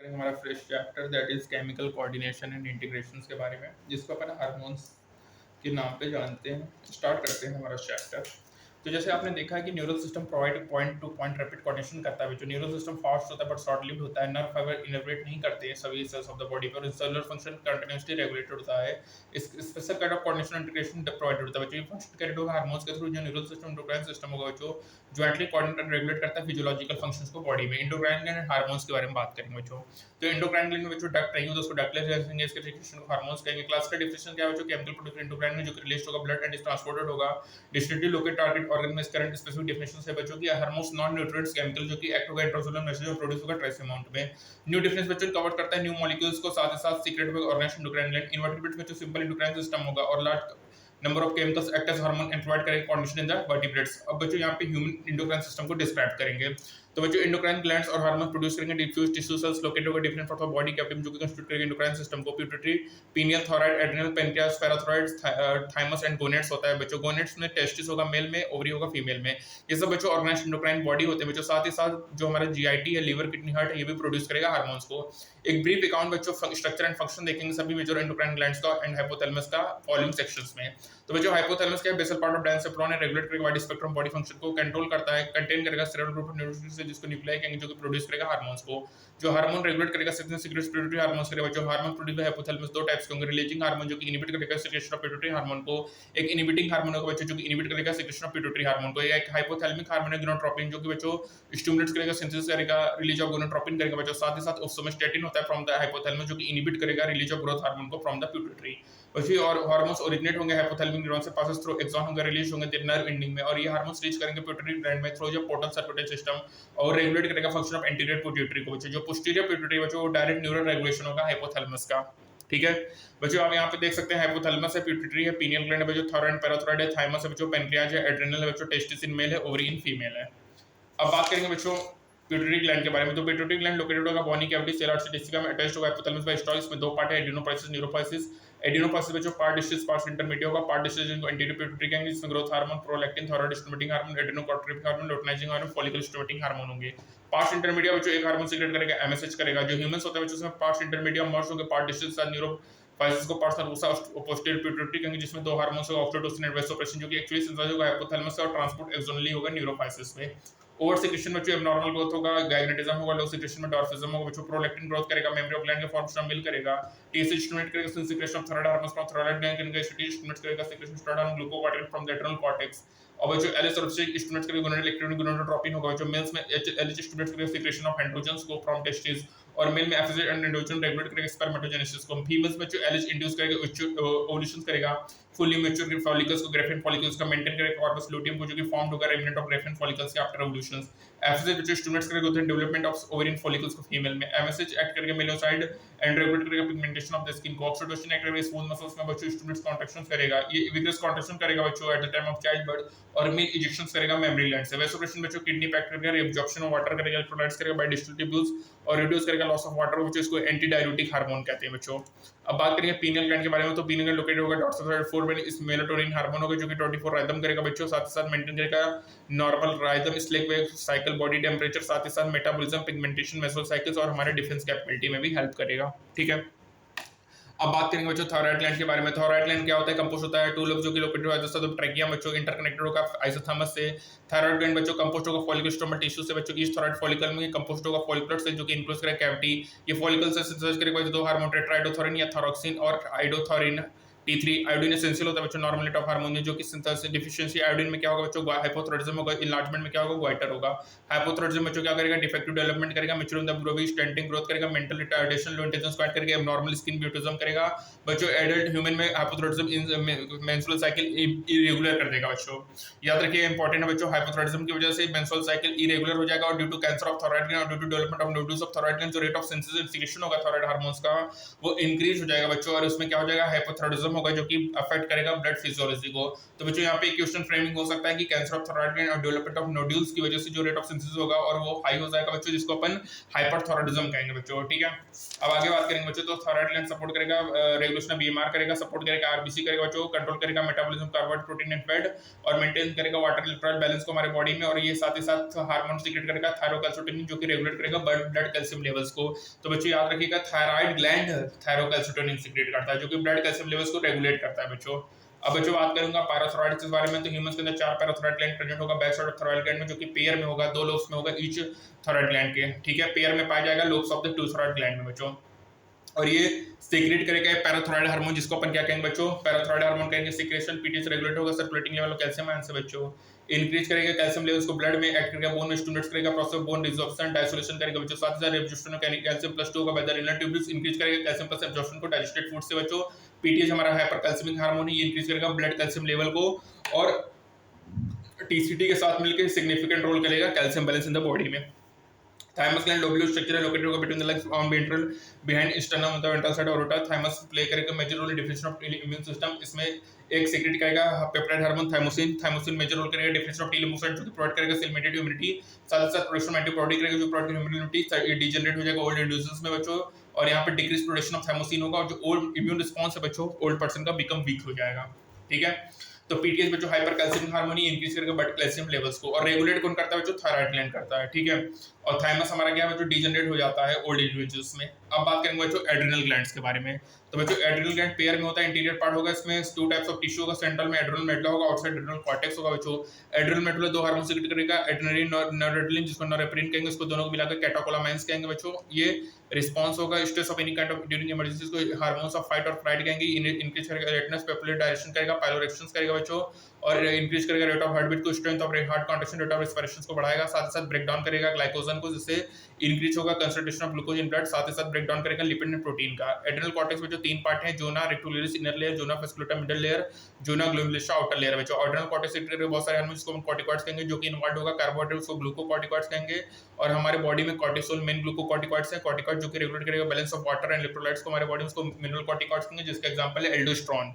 करेंगे हमारा fresh chapter that is chemical coordination and integrations के बारे में, जिसको अपन हार्मोन्स के नाम पे जानते हैं। स्टार्ट करते हैं हमारा चैप्टर। तो जैसे आपने देखा है कि neural system provide point two point rapid coordination करता है। जो न्यूरल सिस्टम फास्ट होता है बट शॉर्ट लिव्ड होता है। नर्व फाइबर इनर्वेट नहीं करते हैं सभी सेल्स ऑफ द बॉडी पर। सेलुलर फंक्शन कंटिन्यूअसली रेगुलेटेड होता है। इस special kind of coordination integration provide होता है बच्चों। ये फंक्शन कैरिड होगा हार्मोन्स के थ्रू। जो न्यूरल सिस्टम एंडोक्राइन सिस्टम होगा बच्चों, ज्वाइंटली कोऑर्डिनेट एंड रेगुलेट करता है फिजियोलॉजिकल फंक्शंस को बॉडी में। एंडोक्राइन ग्लैंड एंड हार्मोन्स के बारे में बात करेंगे बच्चों। तो एंडोक्राइन ग्लैंड में बच्चों डक्ट नहीं होता, उसको डक्टलेस रहेंगे। इसके सेक्रेशन को हार्मोन्स कहेंगे। क्लास का डिफिनेशन क्या है बच्चों? केमिकल प्रोड्यूस एंडोक्राइन में जो रिलीज होगा ब्लड एंड इज ट्रांसपोर्टेड होगा डिस्टिंक्टली लोकेटेड टारगेट ऑर्गन में। इस करंट स्पेसिफिक डेफिनेशन से बच्चों की हार्मोन्स नॉन न्यूट्रिएंट्स केमिकल जो कि एक्ट होगा इंट्रासेलुलर मैसेज और प्रोड्यूस होगा ट्रेस अमाउंट में। न्यू डिफरेंस बच्चों कवर करता है न्यू मॉलिक्यूल्स को, साथ ही साथ सीक्रेट में ऑर्गेनाइज्ड एंडोक्राइन ग्लैंड। इनवर्टेब्रेट्स में जो सिंपल एंडोक्राइन सिस्टम होगा और large number of chemicals act as hormone and provide करेंगे कोऑर्डिनेशन इन द वर्टिब्रेट्स। अब बच्चों यहाँ पे ह्यूमन एंडोक्राइन सिस्टम को डिस्क्राइब करेंगे। तो बच्चों एंडोक्राइन ग्लैंड्स और हार्मोन प्रोड्यूस करेंगे डिफ्यूज टिश्यू सेल्स लोकेटेड होगा different part of body cavity जो कि कंस्टिट्यूट करेंगे एंडोक्राइन सिस्टम को। Pituitary, pineal, thyroid, adrenal, pancreas, parathyroid, thymus and gonads होता है बच्चों। गोनेट्स में टेस्टिस होगा मेल में, ओवरी होगा फीमेल में। ये सब बच्चों ऑर्गेनाइज्ड एंडोक्राइन बॉडी होते हैं बच्चों। साथ ही साथ जो हमारा जीआईटी है, लीवर, किडनी, हार्ट, ये भी प्रोड्यूस करेगा हार्मोन्स को। एक ब्रीफ अकाउंट बच्चों स्ट्रक्चर एंड फंक्शन देखेंगे सभी मेजर एंडोक्राइन ग्लैंड्स का एंड हाइपोथैलेमस का फॉलोइंग सेक्शंस में। तो बच्चों हाइपोथैलेमस क्या है? बेसल पार्ट ऑफ डायनेसेफ्रॉन है, रेगुलेट करेगा वाइड स्पेक्ट्रम बॉडी फंक्शन को, कंट्रोल करता है, कंटेन करेगा सेरेब्रल ग्रुप ऑफ न्यूरोट्रांसमीटर्स जिसको न्यूक्लियाई कहेंगे, जो कि प्रोड्यूस करेगा हार्मोन्स को। जो हार्मोन रेगुलेट करेगा सीक्रेट पिट्यूटरी हार्मोन्स करेगा। जो हार्मोन प्रोड्यूस बाय हाइपोथैलेमस दो टाइप्स के होंगे। रिलीजिंग हार्मोन जो कि इनहिबिट करेगा सीक्रेशन ऑफ पिट्यूटरी हार्मोन को। एक इनहिबिटिंग हार्मोन होगा बच्चों जो कि इनहिबिट करेगा सीक्रेशन ऑफ पिट्यूटरी हार्मोन को। एक हाइपोथैलेमिक हार्मोन है गोनाडोट्रोपिन जो कि बच्चों स्टिमुलेट्स करेगा, सिंथेसिस करेगा, रिलीज ऑफ गोनाडोट्रोपिन करेगा बच्चों। साथ ही साथ सोमेस्टेटिन होता है फ्रॉम द हाइपोथैलेमस जो कि इनहिबिट करेगा रिलीज ऑफ ग्रोथ हार्मोन को फ्रॉम द पिट्यूटरी। वैसे और हार्मोन्स ओरिजिनेट होंगे हाइपोथैलेमिक न्यूरॉन से, पासेस थ्रू एक्सॉन होंगे, रिलीज होंगे देयर नर्व एंडिंग में। और ये हार्मोन्स रीच करेंगे पिट्यूटरी ग्लैंड में थ्रू जो पोर्टल सर्कुलेटरी सिस्टम और रेगुलेट करेगा फंक्शन ऑफ एंटीरियर पिट्यूटरी को बच्चों। जो पोस्टीरियर पिट्यूटरी बच्चों वो डायरेक्ट न्यूरल रेगुलेशन होगा हाइपोथैलेमस का। ठीक है बच्चों, आप यहाँ पे देख सकते हैं हाइपोथैलेमस है, पिट्यूटरी है, पीनियल ग्लैंड है बच्चों, थायराइड पैराथायराइड है, थाइमस है बच्चों, पैनक्रियाज है, एड्रिनल है बच्चों, टेस्टिस इन मेल है, ओवरी इन फीमेल है। अब बात करेंगे बच्चों पिट्यूटरी ग्लैंड के बारे में। तो पिट्यूटरी ग्लैंड लोकेटेड होगा बोनी कैविटी सेल आर्टरीटिका में, अटैच्ड होगा हाइपोथैलेमस बाय स्टॉल। इसमें दो पार्ट है, एडिनोपाइसिस, न्यूरोपाइसिस। एडिनोपाइसिस बच्चों पार्ट डिस्टेंस पार्ट इंटरमीडिएट होगा। पार्ट डिस्टेंस जिनको एंटीरियर पिट्यूटरी कहेंगे, जिसमें growth hormone, prolactin, thyroid stimulating hormone, adrenocortic hormone, luteinizing hormone, follicle stimulating hormone होंगे। पार्ट इंटरमीडिएट बच्चों एक हार्मोन सीक्रेट करेगा, एमएसएच करेगा। जो ह्यूमंस होता है बच्चों उसमें पार्ट इंटरमीडिएट मर्ज होंगे, पार्ट डिस्टेंस साथ न्यूरोपाइसिस को पार्ट पोस्टीरियर पिट्यूटरी कहेंगे, जिसमें दो हार्मोन्स होगा, ऑक्सीटोसिन एंड वेसोप्रेसिन, जो कि एक्चुअली सिंथेसाइज होगा हाइपोथैलेमस से और ट्रांसपोर्ट एक्सोनली होगा न्यूरोपाइसिस में। ओवर सिक्रेशन बच्चों एब्नॉर्मल ग्रोथ होगा, गायनेटिज्म होगा, लो सिक्रेशन में डॉर्फिज्म होगा बच्चों। प्रोलैक्टिन ग्रोथ करेगा, मेमोरी ऑफ ग्लैंड के फॉर्मेशन मिल करेगा। टीएसएच स्टिमुलेट करेगा secretion of thyroid hormone from thyroid gland कहेंगे, एसिटिल स्टिमुलेट करेगा secretion of thyroid glucocorticoid from the adrenal cortex. और बच्चों एलएच स्टिमुलेट करेगा गोनाडल एक्टिविटी, गोनाडोट्रोपिन होगा बच्चों। मेल्स में एलएच स्टिमुलेट करेगा सिक्रेशन ऑफ एंड्रोजन्स को फ्रॉम टेस्टिस, और मेल में एफएसएच एंड एंड्रोजन रेगुलेट करेगा स्पर्मेटोजेनेसिस को। फीमेल्स में जो एलएच इंड्यूस करेगा ओव्यूलेशन करेगा, फुली मैच्योर फॉलिकल्स को, ग्रेफिन फॉलिकल्स का मेंटेन करेगा कॉर्पस लुटियम को, जो कि फॉर्म्ड होगा रेमिनेंट ऑफ ग्रेफिन फॉलिकल्स के आफ्टर ओव्यूलेशन। एफएसएच जो स्टिमुलेट्स करेगा डेवलपमेंट ऑफ ओवेरियन फॉलिकल्स को फीमेल में। एमएसएच एक्ट करेगा मेलोसाइड एंड रेगुलेट करेगा पिगमेंटेशन ऑफ द स्किन को। ऑक्सीटोसिन एक्ट करेगा स्मूथ मसल्स में बच्चों स्टिमुलेट्स कॉन्ट्रैक्शंस करेगा, ये विगरस कॉन्ट्रैक्शन करेगा बच्चों at the time of child birth, और मेल इंजेक्शंस करेगा मेमोरी ग्लैंड से। वेसोप्रेशन बच्चों किडनी पे एक्ट करेगा, रिएब्जॉर्प्शन ऑफ वाटर करेगा, इलेक्ट्रोलाइट्स करेगा बाय डिस्टल ट्यूब्यूल्स, और रिड्यूस करेगा लॉस ऑफ वाटर बच्चों, इसको एंटी डाययूरेटिक हार्मोन कहते हैं बच्चों। अब बात करेंगे पीनियल ग्लैंड के बारे में। तो पीनियल ग्लैंड लोकेटेड होगा डॉर्सल 4 में, इस मेलाटोनिन हार्मोन होगा जो कि 24 राइदम करेगा बच्चों, साथ ही साथ मेंटेन करेगा normal rhythm, sleep wave cycle, body temperature, साथ ही साथ मेटाबॉलिज्म, पिगमेंटेशन, मेसोल साइकिल्स और हमारे डिफेंस कैपेबिलिटी में भी हेल्प करेगा। ठीक है, अब बात करेंगे बच्चों थायराइड ग्लैंड के बारे में। थायराइड ग्लैंड क्या होता है? कंपोस्ट होता है टू लोब जो कि लोकेटेड होता है तो ट्रैकिया बच्चों, इंटरकनेक्टेड होगा आइसोथर्मस से। थायराइड ग्लैंड बच्चों कंपोस्ट होगा फॉलिकल स्टोमल टिश्यू से बच्चों की। इस थायराइड फॉलिकल में कंपोस्ट होगा फॉलिकुलर से, जो कि इंक्लूड करेगा कैविटी। ये फॉलिकल से सिंथेसाइज करेगा दो हार्मोन, टेट्राइडोथोरिन या थायरोक्सिन और आइडोथोरिन। T3 आयोडीन एसेंशियल होता है बच्चों नॉर्मल रेट ऑफ हार्मोन में, जो कि सिंथेसिस डिफिशिएंसी आयोडीन में क्या होगा बच्चों? हाइपोथायराइडिज्म होगा। इनलार्जमेंट में क्या होगा? ग्वाइटर होगा। हाइपोथायराइडिज्म बच्चों क्या करेगा? डिफेक्टिव डेवलपमेंट करेगा, मैच्योरिंग द ब्रोवी, स्टेंटिंग ग्रोथ करेगा, मेंटल रिटार्डेशन, लो इंटेलिजेंस क्वाइट करेगा, एब्नॉर्मल स्किन ब्यूटिज्म करेगा बच्चों। एडल्ट ह्यूमन में हाइपोथायराइडिज्म मेंस्ट्रुअल साइकिल इरेगुलर कर देगा बच्चों, याद रखिए इंपॉर्टेंट है बच्चों। हाइपोथायराइडिज्म की वजह से मेंस्ट्रुअल साइकिल इरेगुलर हो जाएगा, और due to cancer of thyroid gland और due to development of nodules of thyroid gland जो rate of synthesis and secretion होगा थायराइड हार्मोन्स का वो इंक्रीज हो जाएगा बच्चों, और उसमें क्या हो जाएगा? हाइपोथायराइडिज्म मेटाबॉलिज्म होगा जो कि अफेक्ट करेगा ब्लड फिजियोलॉजी को। तो बच्चों यहाँ पे क्वेश्चन फ्रेमिंग हो सकता है कि कैंसर ऑफ थायराइड ग्लैंड और डेवलपमेंट ऑफ नोड्यूल्स की वजह से जो रेट ऑफ सिंथेसिस होगा और वो हाई हो जाएगा बच्चों, जिसको अपन हाइपरथायराइडिज्म कहेंगे बच्चों। ठीक है, अब आगे बात करेंगे बच्चों। तो थायराइड ग्लैंड सपोर्ट करेगा रेगुलेशन ऑफ बीएमआर करेगा, सपोर्ट करेगा आरबीसी करेगा बच्चों, कंट्रोल करेगा metabolism carbohydrate protein and fat, और मेंटेन करेगा वाटर इलेक्ट्रोलाइट बैलेंस को हमारे बॉडी में। और ये साथ ही साथ हार्मोन सीक्रेट करेगा थायरोकैल्सिटोनिन जो कि रेगुलेट करेगा ब्लड कैल्शियम लेवल्स को। तो बच्चों याद रखिएगा थायराइड ग्लैंड थायरोकैल्सिटोनिन सीक्रेट करता है जो कि ब्लड कैल्शियम लेवल्स को रेगुलेट करता है बच्चों। अब बच्चों बात करूंगा पैराथायरॉइड्स के बारे में। तो ह्यूमंस के अंदर 4 पैराथायरॉइड ग्लैंड प्रेजेंट होगा back side of thyroid gland में, जो कि पेयर में होगा, 2 लोब्स में होगा ईच थायराइड ग्लैंड के। ठीक है, पेयर में पाया जाएगा lobes of the 2 thyroid gland में बच्चों। और ये सीक्रेट करेगा पैराथायरॉइड हार्मोन, जिसको अपन क्या कहेंगे बच्चों, पैराथायरॉइड हार्मोन कहेंगे। सीक्रेशन पीटीएच रेगुलेट होगा circulating level of calcium ion से बच्चों। इंक्रीज करेगा कैल्शियम लेवल्स को ब्लड में, एक्ट करेगा बोन में, स्टिमुलेट करेगा प्रोसेस ऑफ बोन रिजॉर्प्शन डाइसोलेशन करेगा बच्चों। साथ ही साथ एब्जॉर्प्शन ऑफ कैल्शियम प्लस 2 होगा by the renal tubules. Increase करेगा कैल्शियम प्लस एब्जॉर्प्शन को डाइजेस्टेड फूड से बच्चों। पीटीएच हमारा हाइपरकैल्सिमिक हार्मोन है, ये इंक्रीज करेगा ब्लड कैल्शियम लेवल को, और टीसीटी के साथ मिलकर सिग्निफिकेंट रोल करेगा calcium balance in the body में। थाइमस ग्लैंड लोबुलर स्ट्रक्चर है लोकेटेड होगा between the legs on ventral behind sternum on the ventral side of aorta. Thymus play करेगा major role in differentiation of immune system. इसमें एक secrete करेगा peptide hormone thymosin. Thymosin major role करेगा differentiation of T lymphocyte जो कि provide करेगा cell mediated immunity. साथ ही साथ प्रोडक्शन ऑफ एंटीबॉडी करेगा जो प्रोवाइड करेगा इम्यूनिटी। डिजेनरेट हो जाएगा ओल्ड इंडिविजुअल्स में बच्चों, और यहाँ पे डिक्रीज प्रोडक्शन ऑफ थाइमोसिन होगा, और जो ओल्ड इम्यून रिस्पांस है बच्चों ओल्ड पर्सन का बिकम वीक हो जाएगा। ठीक है, तो पीटीएच बच्चों हाइपरकैल्सिमिक हार्मोन इंक्रीज करेगा ब्लड कैल्शियम लेवल्स को, और रेगुलेट कौन करता है बच्चों, थायराइड ग्लैंड करता है। ठीक है, और थाइमस हमारा क्या है बच्चों, डिजेनरेट हो जाता है ओल्ड इंडिविजुअल्स में। अब बात करेंगे बच्चों एड्रिनल ग्लैंड्स के बारे में। तो बच्चों एड्रिनल ग्लैंड पेयर में होता है, इंटीरियर पार्ट होगा, इसमें 2 टाइप्स ऑफ टिश्यू होगा, सेंट्रल में एड्रिनल मेडुला होगा, आउटसाइड एड्रिनल कॉर्टेक्स होगा बच्चों। एड्रिनल मेडुला 2 हार्मोन सीक्रेट करेगा, एड्रेनलिन नॉरएड्रेनलिन जिसको नॉरएपिनेफ्रिन कहेंगे, इसको दोनों को मिलाकर कैटेकोलामाइन्स कहेंगे बच्चों। ये रिस्पांस होगा stress of any kind of during emergencies को हार्मोन्स ऑफ फाइट और फ्लाइट कहेंगे। इंक्रीज करेगा रेटिनस पेपुलर डायरेक्शन करेगा, पाइलोरेक्शंस करेगा बच्चों, और इंक्रीज करेगा रेट ऑफ हार्टबीट को, strength of heart contraction, rate of respiration को बढ़ाएगा। साथ ही साथ ब्रेक डाउन करेगा ग्लाइकोजन को, जिससे इंक्रीज होगा concentration of glucose in blood. साथ ही साथ ब्रेक डाउन करेगा लिपिड एंड प्रोटीन का। एड्रिनल कॉर्टेक्स में जो 3 पार्ट हैं, जोना रेक्टुलरिस इनर लेयर, जोना फेस्कुलेटा मिडल लेयर, जोना ग्लोमेरुलस आउटर लेयर बच्चों। एड्रिनल कॉर्टेक्स से बहुत सारे हार्मोन्स को हम कॉर्टिकॉइड्स कहेंगे जो कि इन्वॉल्व होगा, कार्बोहाइड्रेट्स को ग्लूकोकॉर्टिकॉइड्स कहेंगे। और हमारे बॉडी में कॉर्टिसोल मेन ग्लूकोकॉर्टिकॉइड्स है, कॉर्टिकॉइड जो कि रेगुलेट करेगा balance of water and electrolytes को हमारे बॉडी में, उसको मिनरल कॉर्टिकॉइड्स कहेंगे, जिसका एग्जांपल है एल्डोस्टेरोन।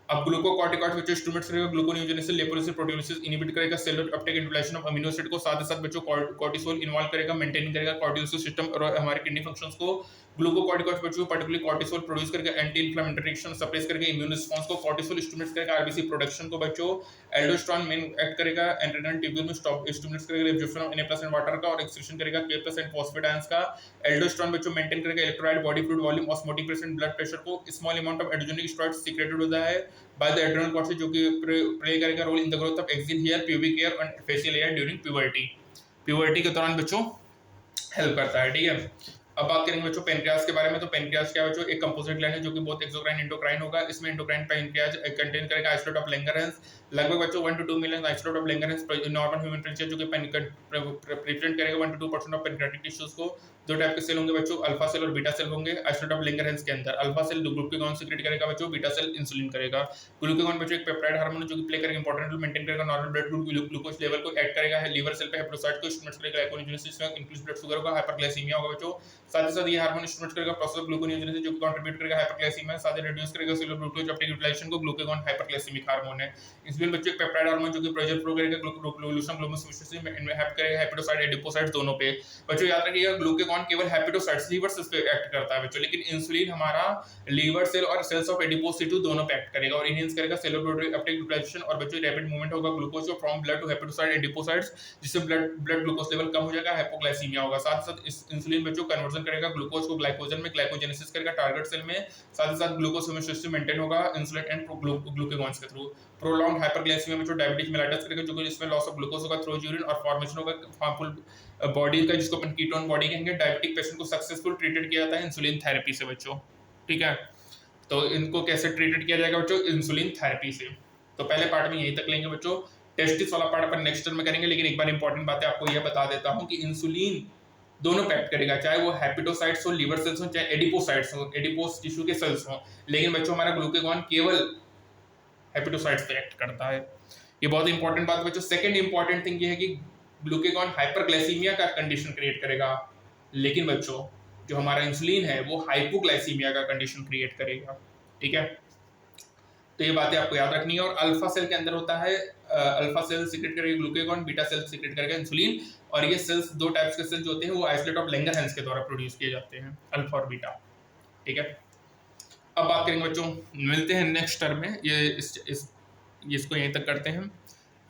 अब ग्लूकोकॉर्टिकॉइड्स बच्चों स्टिमुलेट करेगा ग्लूकोनियोजेनेसिस, लिपोलिसिस, प्रोटियोलिसिस, इनहिबिट करेगा cellular uptake interrelation of amino acid को। साथ ही साथ बच्चों कॉर्टिसोल इन्वॉल्व करेगा, मेंटेन करेगा कॉर्टिसोल सिस्टम और हमारे किडनी फंक्शंस को। ग्लूकोकॉर्टिकॉइड्स बच्चों पर्टिकुलरली कॉर्टिसोल प्रोड्यूस करेगा एंटी इन्फ्लेमेटरी एक्शन, सप्रेस करेगा इम्यून रिस्पांस को। कॉर्टिसोल स्टिमुलेट करेगा आरबीसी प्रोडक्शन को बच्चों। एल्डोस्टेरोन मेन एक्ट करेगा एड्रेनल ट्यूब्यूल में, स्टॉप स्टिमुलेट करेगा absorption of Na+ and water का, और एक्सक्रीशन करेगा K+ एंड फॉस्फेट आयंस का। एल्डोस्टेरोन बच्चों मेंटेन करेगा electrolyte body fluid volume, osmotic pressure, blood pressure को। Small amount of endogenous steroids secreted होता है बाय द एड्रेनल कॉर्टेक्स जो कि प्ले करेगा role in the growth of axial hair, pubic hair and facial hair during puberty. Puberty के दौरान बच्चों help करता है। ठीक है, अब बात करेंगे बच्चों पेनक्रियास के बारे में। तो पेनक्रियास क्या है बच्चों, एक कंपोजिट ग्लैंड है जो कि बहुत एक्सोक्राइन इंडोक्राइन होगा। इसमें इंडोक्राइन पेनक्रियास कंटेन करेगा आइसोलेट ऑफ लैंगरहैंस, लगभग बच्चों 1 to 2 million isolate of Langerhans normal human pancreas जो कि रिप्रेजेंट करेगा 1 to 2% ऑफ पेनक्रियाटिक टिश्यूज को। 2 टाइप के सेल होंगे बच्चों, अल्फा सेल और बीटा सेल होंगे आइसोलेट ऑफ लैंगरहैंस के अंदर। अल्फा सेल ग्लूकागॉन सीक्रेट करेगा बच्चों, बीटा सेल इंसुलिन करेगा। ग्लूकागॉन बच्चों एक पेप्टाइड हार्मोन है जो कि प्ले करेगा इंपॉर्टेंट रोल, मेंटेन करेगा नॉर्मल ब्लड ग्लूकोज लेवल को, एक्ट करेगा लीवर सेल पे हेपेटोसाइट को, स्टिमुलेट करेगा ग्लाइकोलिसिस में, इंक्रीज ब्लड शुगर होगा, हाइपरग्लाइसीमिया होगा बच्चों। साथ ही साथ ये हार्मोन स्टिमुलेट करेगा प्रोसेस ऑफ ग्लूकोनियोजेनेसिस जो कंट्रीब्यूट करेगा हाइपरग्लाइसीमिया। साथ ही रिड्यूस करेगा सेलुलर ग्लूकोज अपटेक यूटिलाइजेशन को। ग्लूकागॉन हाइपरग्लाइसीमिक हार्मोन है। इंसुलिन बच्चों एक पेप्टाइड हार्मोन जो कि प्रेशर फ्लो करेगा ग्लूकोग्लूकोज ग्लूकोसिस में हेल्प करेगा हेपेटोसाइट एडिपोसाइट दोनों पे। बच्चों याद रखिएगा ग्लूकागॉन केवल हेपेटोसाइट्स लीवर सेल्स पे एक्ट करता है बच्चों, लेकिन इंसुलिन हमारा लीवर सेल और सेल्स ऑफ एडिपोसिटी दोनों पे एक्ट करेगा और इनहेंस करेगा सेलुलर अपटेक यूटिलाइजेशन। और बच्चों रैपिड मूवमेंट होगा glucose from blood to hepatocyte adipocytes, जिससे ब्लड ग्लूकोज लेवल कम हो जाएगा, हाइपोग्लाइसीमिया होगा। साथ साथ इंसुलिन बच्चों कन्वर्जन करेगा ग्लूकोज को ग्लाइकोजन में, ग्लाइकोजेनेसिस करेगा टारगेट सेल में। साथ ही साथ ग्लूकोज होमोस्टेसिस मेंटेन होगा इंसुलिन एंड ग्लूकागॉन्स के थ्रू। प्रोलॉन्ग्ड हाइपरग्लाइसीमिया में जो डायबिटीज मेलाइटस करेगा जो कि इसमें लॉस ऑफ ग्लूकोज होगा थ्रू यूरिन और फॉर्मेशन होगा हार्मफुल बॉडी का जिसको अपन कीटोन बॉडी कहेंगे। डायबिटिक पेशेंट को सक्सेसफुल ट्रीटेड किया जाता है इंसुलिन थेरेपी से बच्चों। ठीक है, तो इनको कैसे ट्रीटेड किया जाएगा बच्चों, इंसुलिन थेरेपी से। तो पहले पार्ट में यहीं तक लेंगे बच्चों, टेस्टिस वाला पार्ट अपन नेक्स्ट में करेंगे। लेकिन एक बार इंपॉर्टेंट बात है आपको यह बता देता हूं कि इंसुलिन दोनों पे एक्ट करेगा, चाहे वो हेपेटोसाइट्स हो, लीवर सेल्स हो, चाहे एडिपोसाइट्स हो, एडिपोस टिश्यू के सेल्स हो। लेकिन बच्चों हमारा ग्लूकागॉन केवल हेपेटोसाइट्स पे एक्ट करता है। ये बहुत इंपॉर्टेंट बात बच्चों। सेकंड इंपॉर्टेंट थिंग ये है कि ग्लूकागॉन हाइपरग्लाइसीमिया का कंडीशन क्रिएट करेगा, लेकिन बच्चों जो हमारा इंसुलिन है वो हाइपोग्लाइसीमिया का कंडीशन क्रिएट करेगा। ठीक है, तो ये बातें आपको याद रखनी है। और अल्फा सेल के अंदर होता है अल्फा सेल सीक्रेट करेगा ग्लूकेगॉन, बीटा सेल सीक्रेट करेगा इंसुलिन। और ये सेल्स दो टाइप्स के सेल्स जो होते हैं वो आइसोलेट ऑफ लैंगरहैंस के द्वारा प्रोड्यूस किए जाते हैं, अल्फा और बीटा। ठीक है, अब बात करेंगे बच्चों, मिलते हैं नेक्स्ट टर्म में। इसको यहीं तक करते हैं।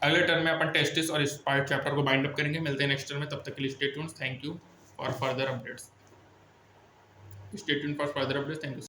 अगले टर्म में अपन टेस्टिस और इस पार्ट चैप्टर को बाइंड अप करेंगे। मिलते हैं नेक्स्ट टर्म में, तब तक के लिए stay tuned. Thank you for further updates. Stay tuned for further updates. Thank you.